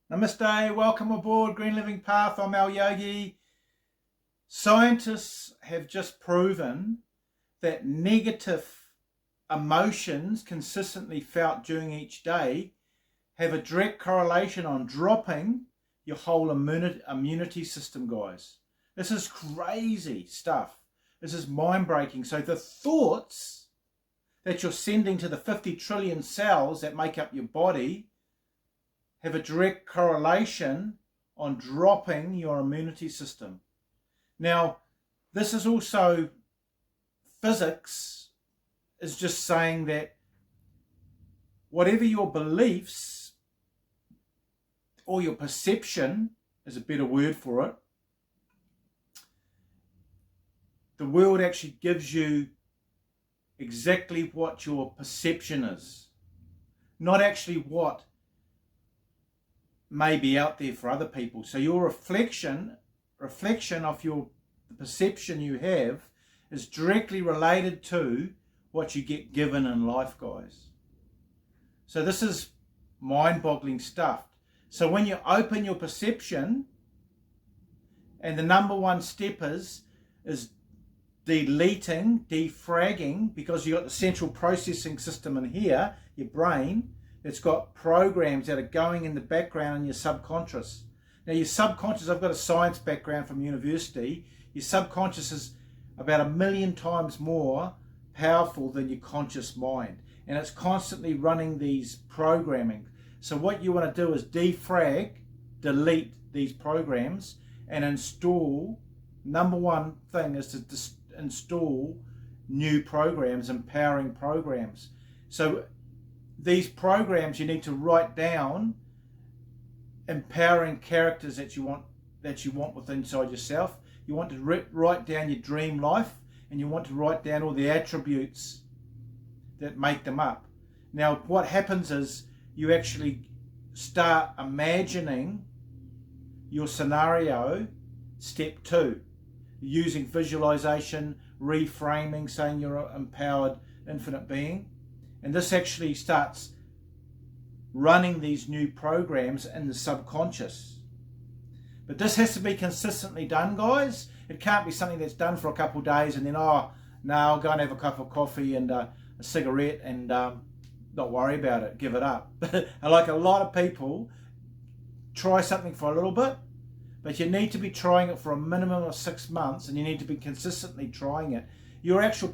Namaste, welcome aboard Green Living Path. I'm Al Yogi. Scientists have just proven that negative emotions consistently felt during each day have a direct correlation on dropping your whole immunity system, guys. This is crazy stuff. This is mind-breaking. So the thoughts that you're sending to the 50 trillion cells that make up your body have a direct correlation on dropping your immunity system. Now, this is also physics, is just saying that whatever your beliefs or your perception is a better word for it, the world actually gives you exactly what your perception is, not actually what may be out there for other people. So your reflection of the perception you have is directly related to what you get given in life, guys. So this is mind-boggling stuff. So when you open your perception, and the number one step is deleting, defragging, because you've got the central processing system in here, your brain, it's got programs that are going in the background in your subconscious. Now your subconscious, I've got a science background from university, your subconscious is about 1 million times more powerful than your conscious mind. And it's constantly running these programming. So what you want to do is defrag, delete these programs and install, number one thing is to install new programs, empowering programs. So these programs you need to write down, empowering characters that you want within inside yourself. You want to write down your dream life, and you want to write down all the attributes that make them up. Now what happens is you actually start imagining your scenario, step 2, using visualization, reframing, saying you're an empowered infinite being. And this actually starts running these new programs in the subconscious. But this has to be consistently done, guys. It can't be something that's done for a couple of days and then, no, I'll go and have a cup of coffee and a cigarette and not worry about it, give it up. Like a lot of people, try something for a little bit, but you need to be trying it for a minimum of 6 months, and you need to be consistently trying it. Your actual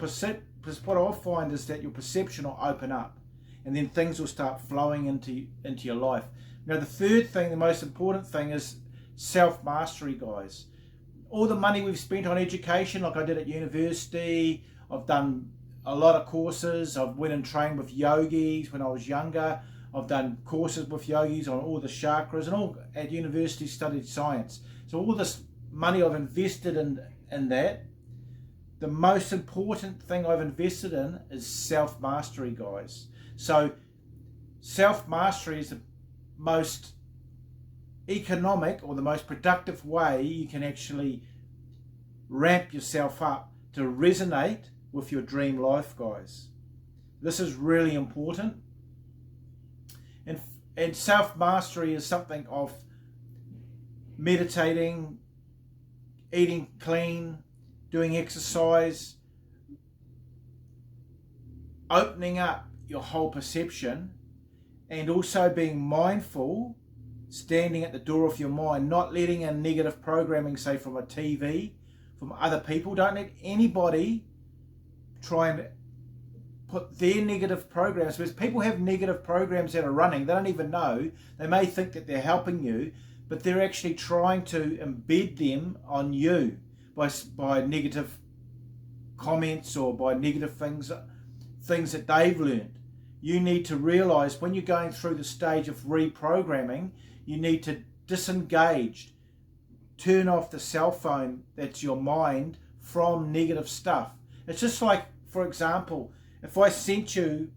what I'll find is that your perception will open up, and then things will start flowing into your life. Now the third thing, the most important thing, is self-mastery, guys. All the money we've spent on education, like I did at university, I've done a lot of courses, I've went and trained with yogis when I was younger, I've done courses with yogis on all the chakras, and all at university studied science. So all this money I've invested in that, the most important thing I've invested in is self-mastery, guys. So self-mastery is the most economic or the most productive way you can actually ramp yourself up to resonate with your dream life, guys. This is really important. And self-mastery is something of meditating, eating clean, doing exercise, opening up your whole perception, and also being mindful, standing at the door of your mind, not letting in negative programming, say from a TV, from other people. Don't let anybody try and put their negative programs, because people have negative programs that are running, they don't even know. They may think that they're helping you, but they're actually trying to embed them on you by negative comments or by negative things that they've learned. You need to realize when you're going through the stage of reprogramming, you need to disengage, turn off the cell phone that's your mind from negative stuff. It's just like, for example, if I sent you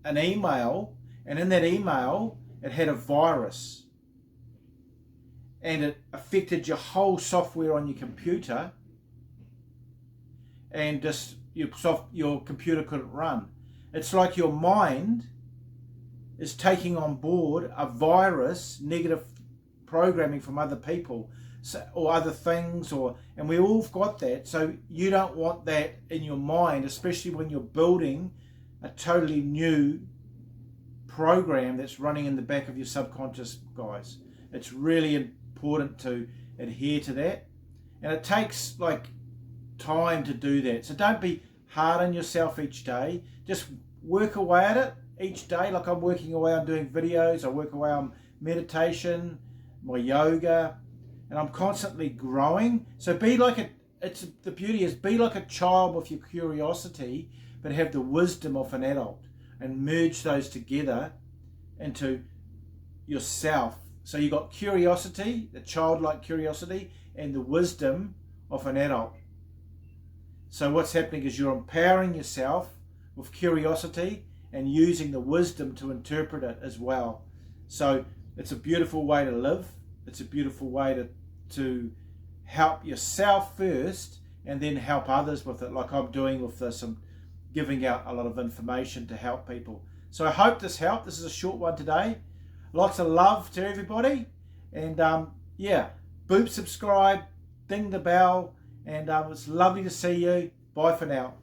an email, and in that email it had a virus and it affected your whole software on your computer, and just your computer couldn't run. It's like your mind is taking on board a virus, negative programming from other people, or other things, and we all got that. So you don't want that in your mind, especially when you're building a totally new program that's running in the back of your subconscious, guys. It's really important to adhere to that, and it takes like time to do that. So don't be hard on yourself each day. Just work away at it each day. Like I'm working away on doing videos, I work away on meditation, my yoga, and I'm constantly growing. So be like the beauty is, be like a child with your curiosity, but have the wisdom of an adult, and merge those together into yourself. So you got curiosity, the childlike curiosity, and the wisdom of an adult. So what's happening is you're empowering yourself with curiosity and using the wisdom to interpret it as well. So it's a beautiful way to live. It's a beautiful way to help yourself first, and then help others with it, like I'm doing with this. I'm giving out a lot of information to help people. So I hope this helped. This is a short one today. Lots of love to everybody. And yeah, boop, subscribe, ding the bell. And it's lovely to see you. Bye for now.